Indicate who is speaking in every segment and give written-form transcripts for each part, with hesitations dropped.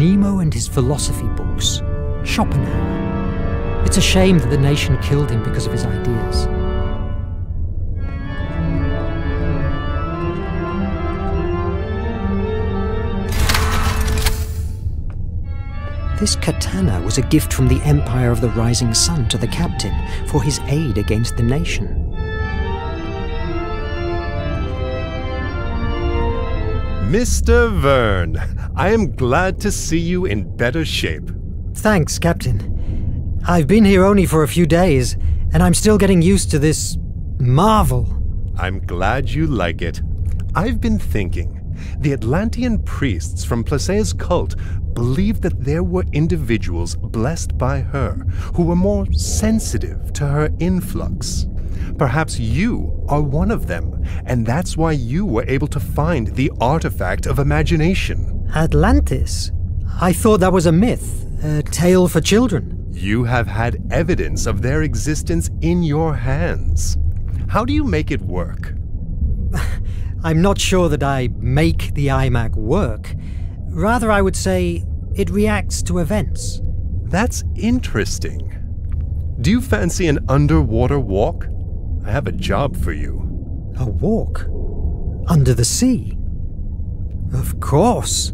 Speaker 1: Nemo and his philosophy books. Schopenhauer. It's a shame that the nation killed him because of his ideas. This katana was a gift from the Empire of the Rising Sun to the captain for his aid against the nation.
Speaker 2: Mr. Verne, I am glad to see you in better shape.
Speaker 1: Thanks, Captain. I've been here only for a few days, and I'm still getting used to this marvel.
Speaker 2: I'm glad you like it. I've been thinking. The Atlantean priests from Placea's cult believed that there were individuals blessed by her who were more sensitive to her influx. Perhaps you are one of them, and that's why you were able to find the artifact of imagination.
Speaker 1: Atlantis? I thought that was a myth, a tale for children.
Speaker 2: You have had evidence of their existence in your hands. How do you make it work?
Speaker 1: I'm not sure that I make the iMac work. Rather, I would say it reacts to events.
Speaker 2: That's interesting. Do you fancy an underwater walk? I have a job for you.
Speaker 1: A walk? Under the sea? Of course.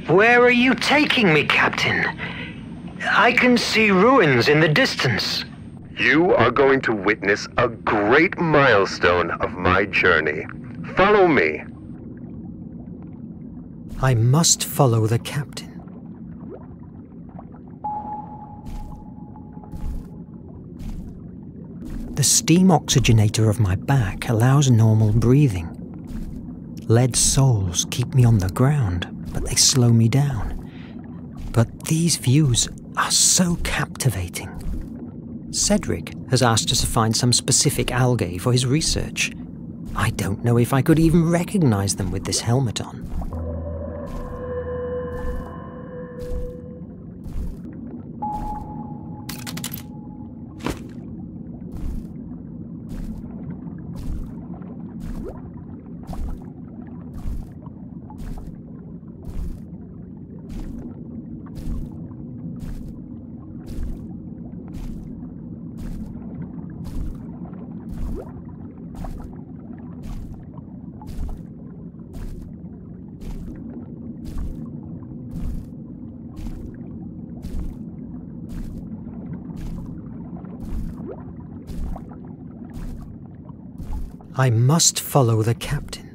Speaker 3: Where are you taking me, Captain? I can see ruins in the distance.
Speaker 2: You are going to witness a great milestone of my journey. Follow me.
Speaker 1: I must follow the captain. The steam oxygenator of my back allows normal breathing. Lead soles keep me on the ground, but they slow me down. But these views are so captivating. Cedric has asked us to find some specific algae for his research. I don't know if I could even recognize them with this helmet on. I must follow the captain.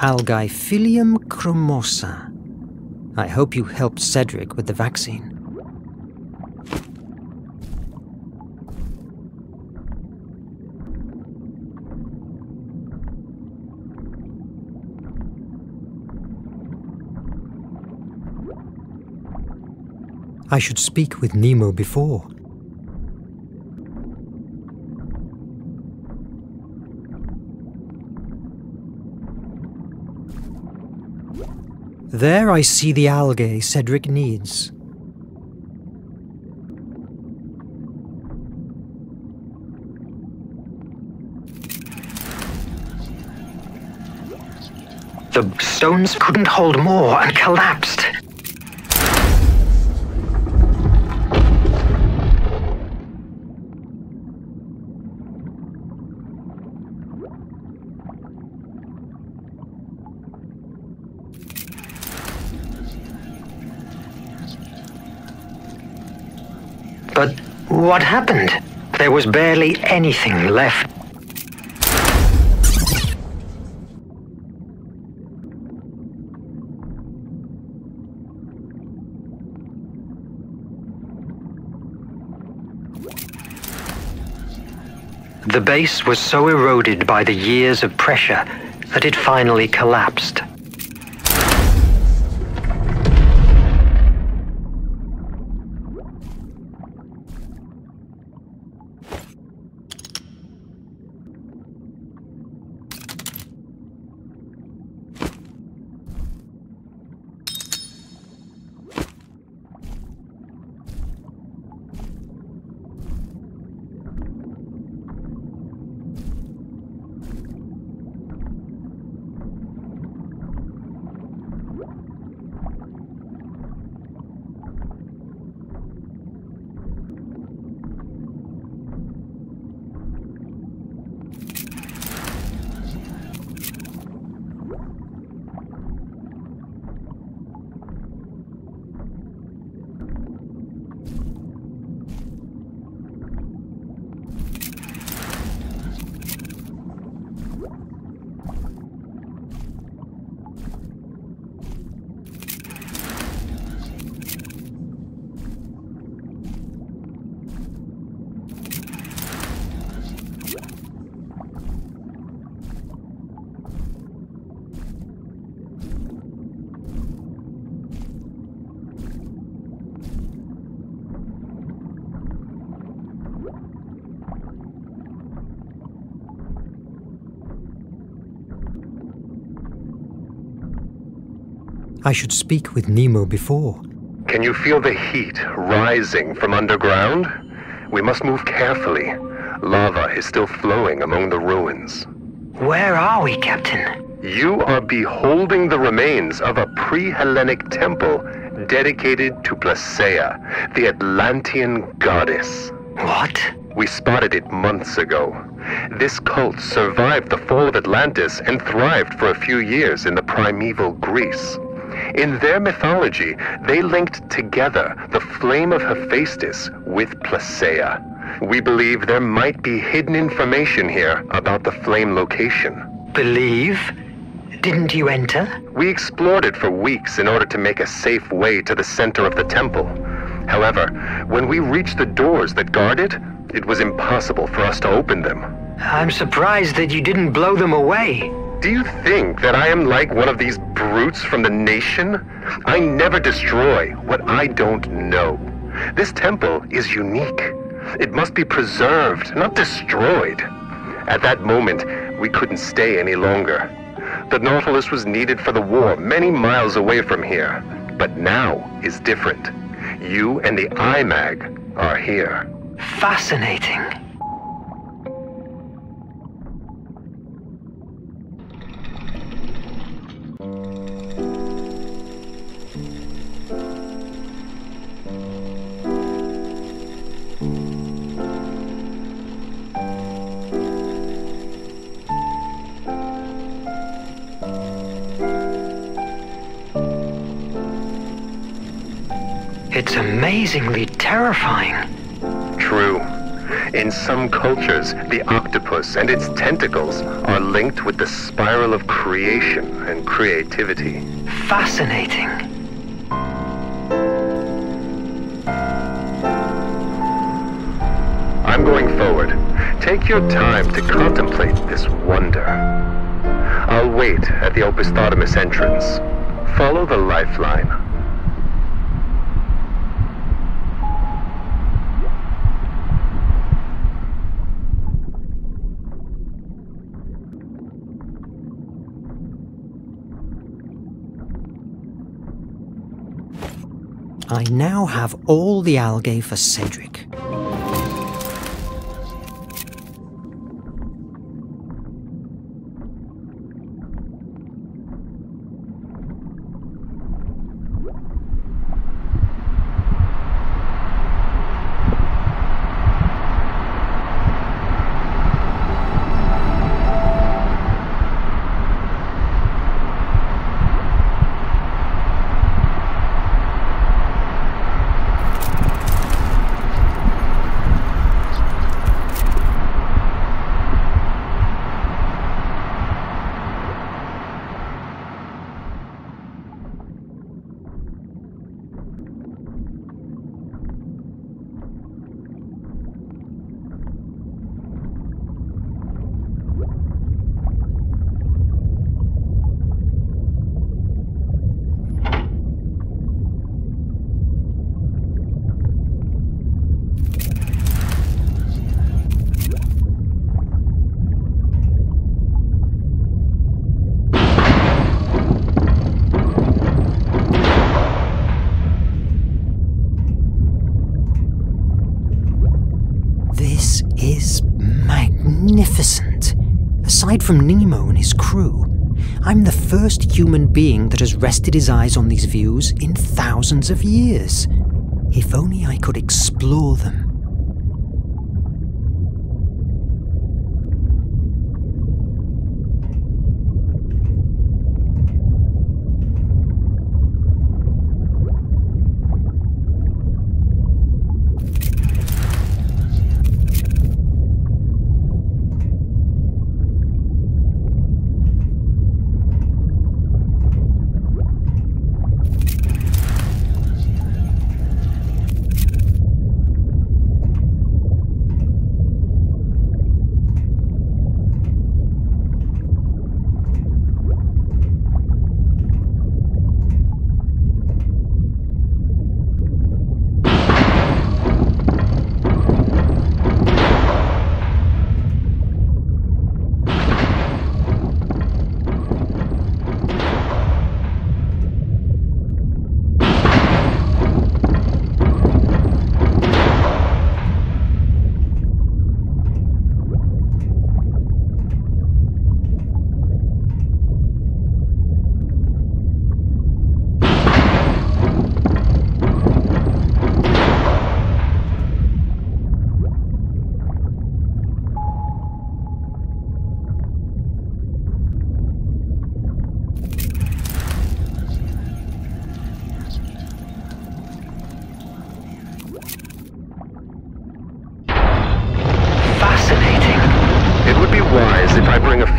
Speaker 1: Algae-Philium chromosa. I hope you helped Cedric with the vaccine. I should speak with Nemo before. There I see the algae Cedric needs.
Speaker 3: The stones couldn't hold more and collapsed. But what happened? There was barely anything left. The base was so eroded by the years of pressure that it finally collapsed.
Speaker 1: I should speak with Nemo before.
Speaker 2: Can you feel the heat rising from underground? We must move carefully. Lava is still flowing among the ruins.
Speaker 3: Where are we, Captain?
Speaker 2: You are beholding the remains of a pre-Hellenic temple dedicated to Placaea, the Atlantean goddess.
Speaker 3: What?
Speaker 2: We spotted it months ago. This cult survived the fall of Atlantis and thrived for a few years in the primeval Greece. In their mythology, they linked together the Flame of Hephaestus with Placaea. We believe there might be hidden information here about the flame location.
Speaker 3: Believe? Didn't you enter?
Speaker 2: We explored it for weeks in order to make a safe way to the center of the temple. However, when we reached the doors that guard it, it was impossible for us to open them.
Speaker 3: I'm surprised that you didn't blow them away.
Speaker 2: Do you think that I am like one of these brutes from the nation? I never destroy what I don't know. This temple is unique. It must be preserved, not destroyed. At that moment, we couldn't stay any longer. The Nautilus was needed for the war many miles away from here. But now is different. You and the IMAG are here.
Speaker 3: Fascinating. It's amazingly terrifying.
Speaker 2: True. In some cultures, the octopus and its tentacles are linked with the spiral of creation and creativity.
Speaker 3: Fascinating.
Speaker 2: I'm going forward. Take your time to contemplate this wonder. I'll wait at the Opisthotomus entrance. Follow the lifeline.
Speaker 1: I now have all the algae for Cedric. Aside from Nemo and his crew, I'm the first human being that has rested his eyes on these views in thousands of years. If only I could explore them.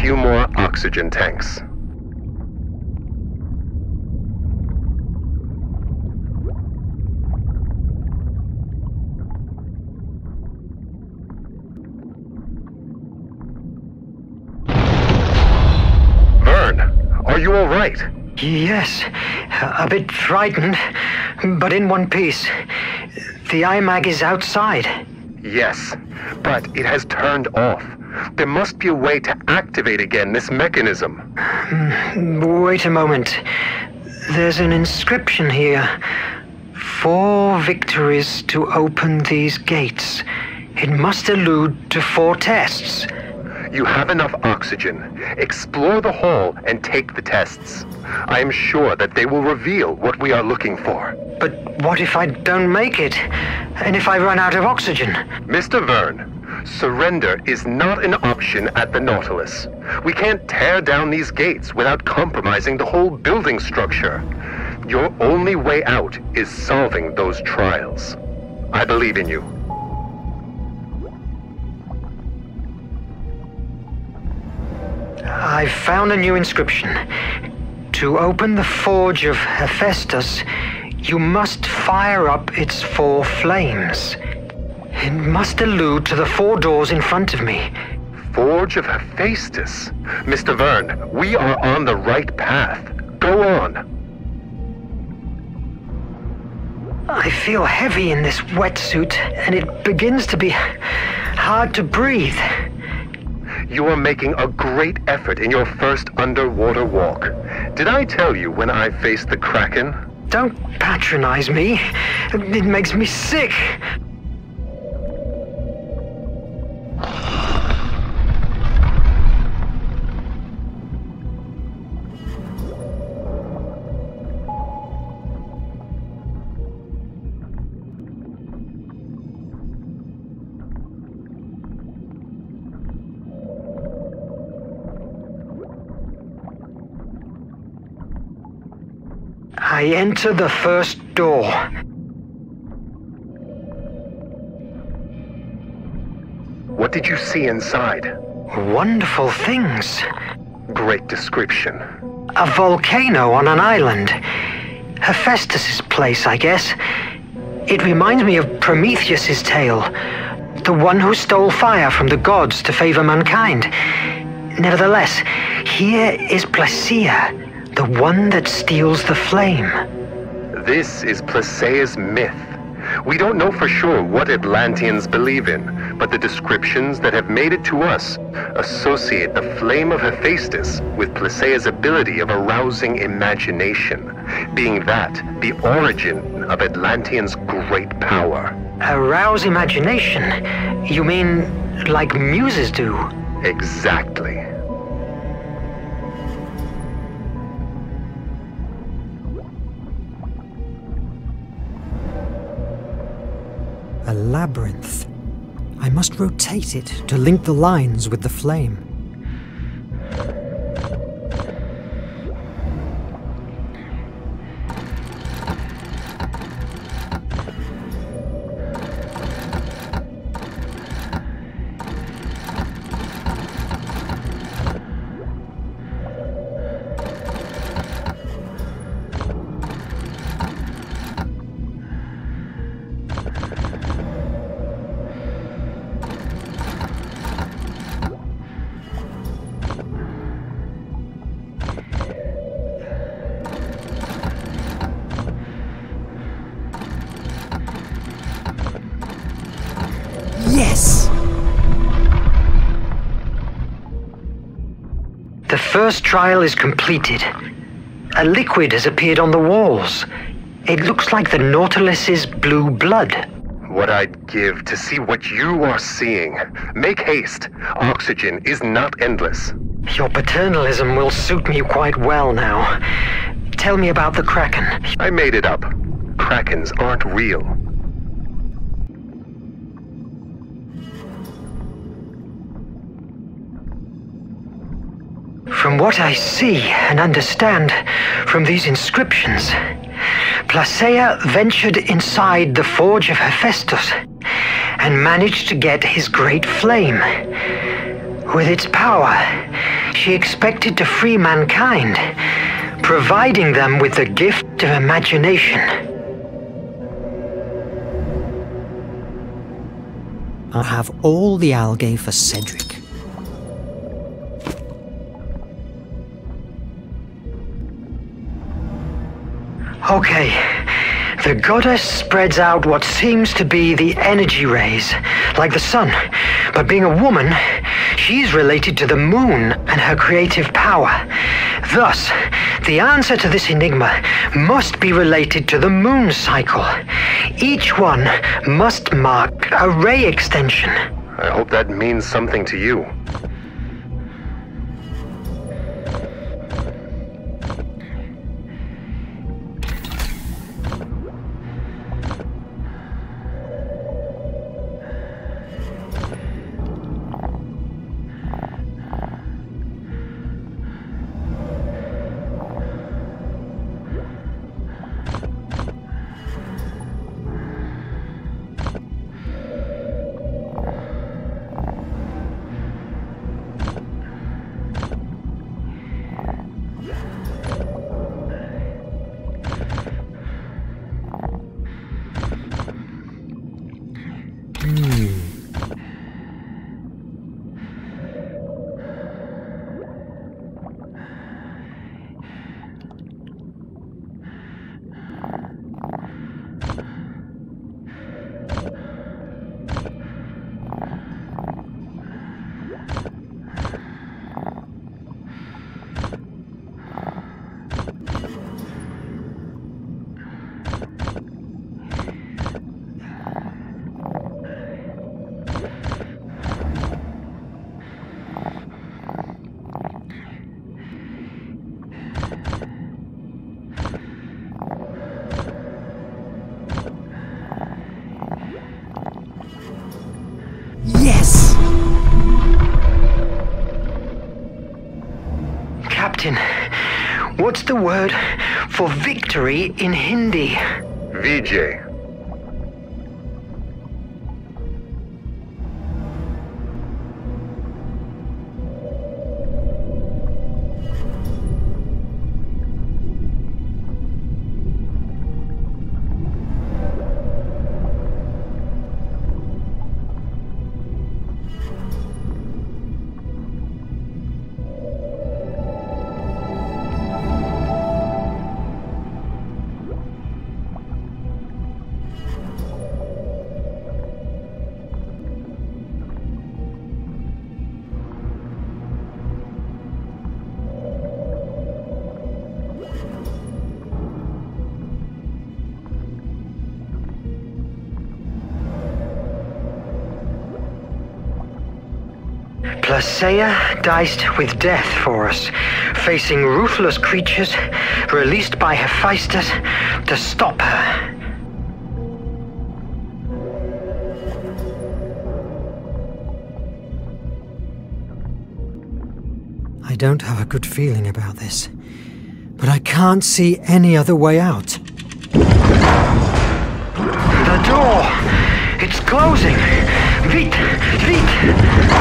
Speaker 2: Few more oxygen tanks. Verne, are you all right?
Speaker 3: Yes, a bit frightened, but in one piece. The IMAG is outside.
Speaker 2: Yes, but it has turned off. There must be a way to activate again this mechanism.
Speaker 3: Wait a moment. There's an inscription here. 4 victories to open these gates. It must allude to 4 tests.
Speaker 2: You have enough oxygen. Explore the hall and take the tests. I am sure that they will reveal what we are looking for.
Speaker 3: But what if I don't make it? And if I run out of oxygen?
Speaker 2: Mr. Verne, surrender is not an option at the Nautilus. We can't tear down these gates without compromising the whole building structure. Your only way out is solving those trials. I believe in you.
Speaker 3: I've found a new inscription. To open the Forge of Hephaestus, you must fire up its 4 flames. It must allude to the 4 doors in front of me.
Speaker 2: Forge of Hephaestus? Mr. Verne, we are on the right path. Go on.
Speaker 3: I feel heavy in this wetsuit, and it begins to be hard to breathe.
Speaker 2: You are making a great effort in your first underwater walk. Did I tell you when I faced the Kraken?
Speaker 3: Don't patronize me. It makes me sick. I enter the first door.
Speaker 2: What did you see inside?
Speaker 3: Wonderful things.
Speaker 2: Great description.
Speaker 3: A volcano on an island. Hephaestus' place, I guess. It reminds me of Prometheus' tale. The one who stole fire from the gods to favor mankind. Nevertheless, here is Placia, the one that steals the flame.
Speaker 2: This is Placea's myth. We don't know for sure what Atlanteans believe in, but the descriptions that have made it to us associate the Flame of Hephaestus with Placea's ability of arousing imagination, being that the origin of Atlanteans' great power.
Speaker 3: Arouse imagination? You mean like muses do?
Speaker 2: Exactly.
Speaker 1: labyrinth. I must rotate it to link the lines with the flame. Yes!
Speaker 3: The first trial is completed. A liquid has appeared on the walls. It looks like the Nautilus's blue blood.
Speaker 2: What I'd give to see what you are seeing. Make haste. Oxygen is not endless.
Speaker 3: Your paternalism will suit me quite well now. Tell me about the Kraken.
Speaker 2: I made it up. Krakens aren't real.
Speaker 3: From what I see and understand from these inscriptions, Placea ventured inside the forge of Hephaestus and managed to get his great flame. With its power, she expected to free mankind, providing them with the gift of imagination.
Speaker 1: I'll have all the algae for Cedric.
Speaker 3: Okay, the goddess spreads out what seems to be the energy rays, like the sun. But being a woman, she's related to the moon and her creative power. Thus, the answer to this enigma must be related to the moon cycle. Each one must mark a ray extension.
Speaker 2: I hope that means something to you.
Speaker 1: Yes!
Speaker 3: Captain, what's the word for victory in Hindi?
Speaker 2: Vijay.
Speaker 3: Placea diced with death for us, facing ruthless creatures released by Hephaestus to stop her.
Speaker 1: I don't have a good feeling about this, but I can't see any other way out.
Speaker 3: The door! It's closing! Vite! Vite!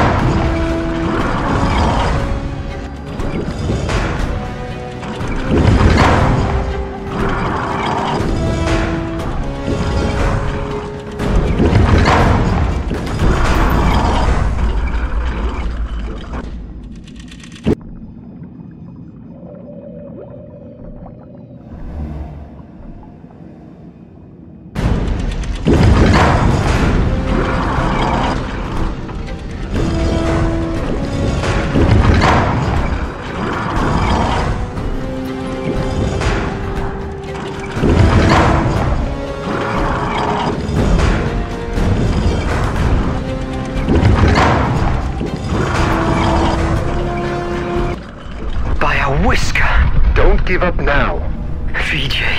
Speaker 2: Don't give up now.
Speaker 3: Vijay.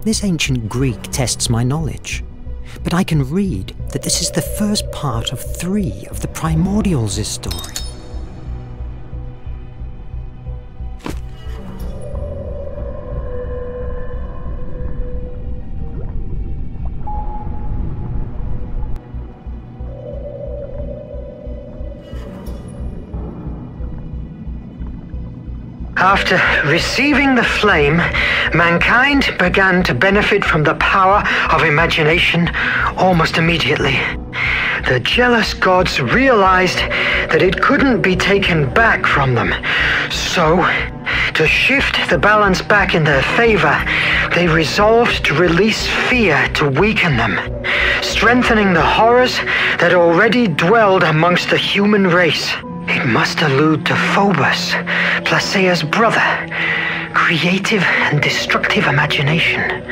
Speaker 1: This ancient Greek tests my knowledge, but I can read that this is the first part of 3 of the Primordials' story.
Speaker 3: After receiving the flame, mankind began to benefit from the power of imagination almost immediately. The jealous gods realized that it couldn't be taken back from them. So, to shift the balance back in their favor, they resolved to release fear to weaken them, strengthening the horrors that already dwelled amongst the human race. It must allude to Phobos, Placea's brother. Creative and destructive imagination,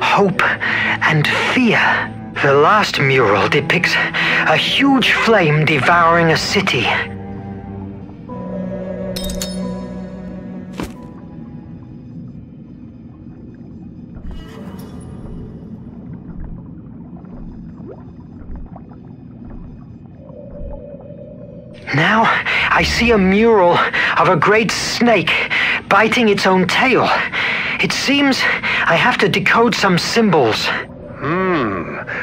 Speaker 3: hope and fear. The last mural depicts a huge flame devouring a city. Now, I see a mural of a great snake biting its own tail. It seems I have to decode some symbols.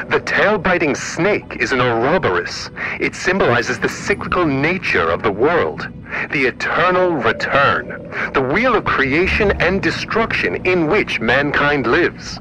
Speaker 2: The tail-biting snake is an Ouroboros. It symbolizes the cyclical nature of the world, the eternal return, the wheel of creation and destruction in which mankind lives.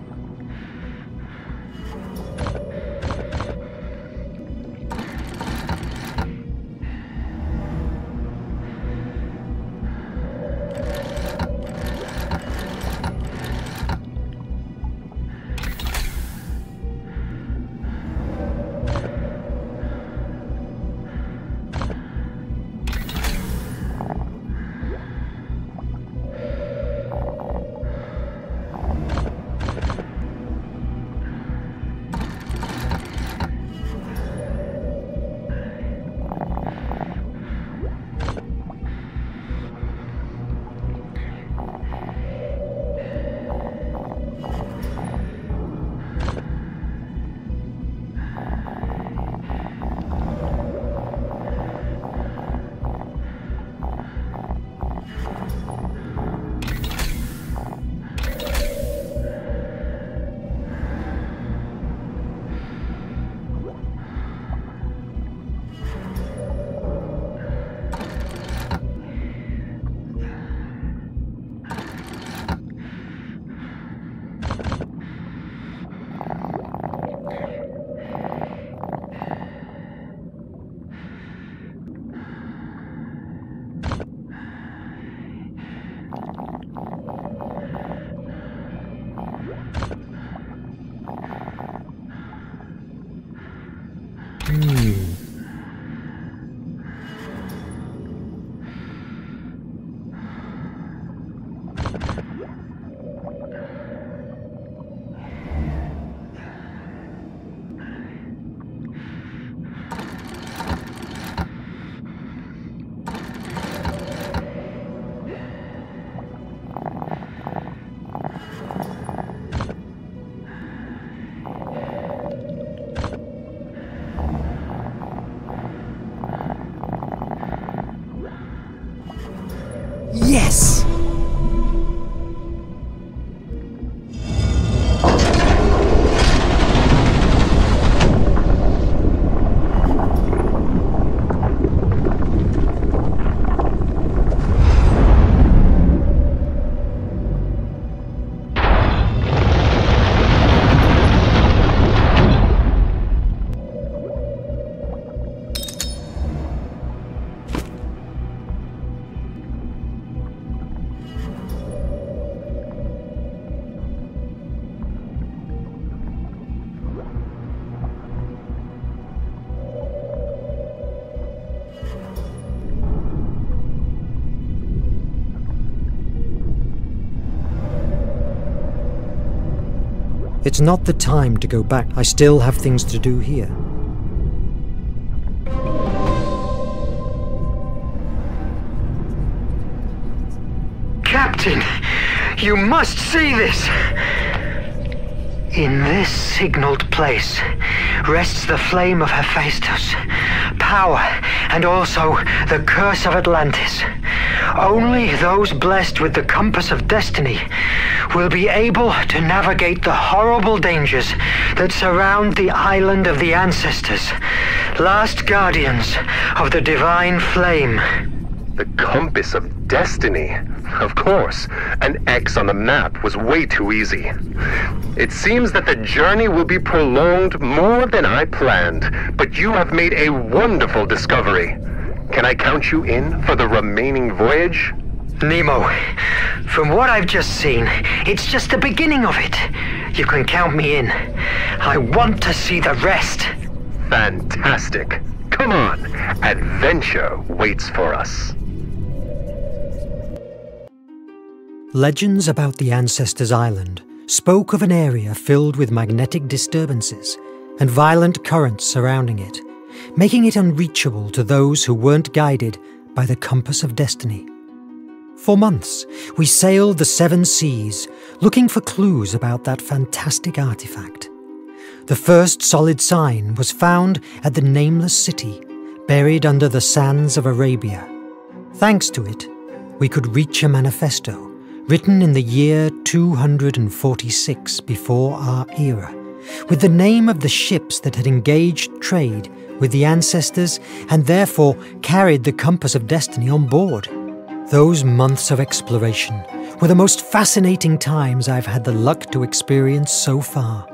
Speaker 1: It's not the time to go back. I still have things to do here.
Speaker 3: Captain, you must see this! In this signaled place rests the Flame of Hephaestus, power, and also the curse of Atlantis. Only those blessed with the compass of destiny will be able to navigate the horrible dangers that surround the island of the ancestors, last guardians of the divine flame.
Speaker 2: The compass of destiny? Of course. An X on the map was way too easy. It seems that the journey will be prolonged more than I planned, but you have made a wonderful discovery. Can I count you in for the remaining voyage?
Speaker 3: Nemo, from what I've just seen, it's just the beginning of it. You can count me in. I want to see the rest.
Speaker 2: Fantastic. Come on, adventure waits for us.
Speaker 1: Legends about the Ancestors' Island spoke of an area filled with magnetic disturbances and violent currents surrounding it, making it unreachable to those who weren't guided by the compass of destiny. For months, we sailed the 7 seas, looking for clues about that fantastic artifact. The first solid sign was found at the nameless city, buried under the sands of Arabia. Thanks to it, we could reach a manifesto, written in the year 246 before our era, with the name of the ships that had engaged trade with the ancestors and therefore carried the compass of destiny on board. Those months of exploration were the most fascinating times I've had the luck to experience so far.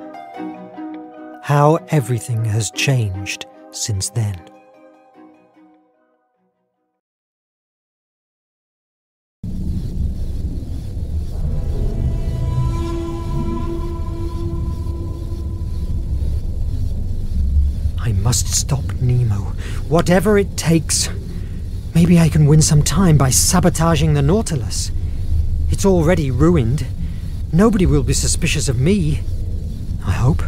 Speaker 1: How everything has changed since then. I must stop Nemo, whatever it takes. Maybe I can win some time by sabotaging the Nautilus. It's already ruined. Nobody will be suspicious of me, I hope.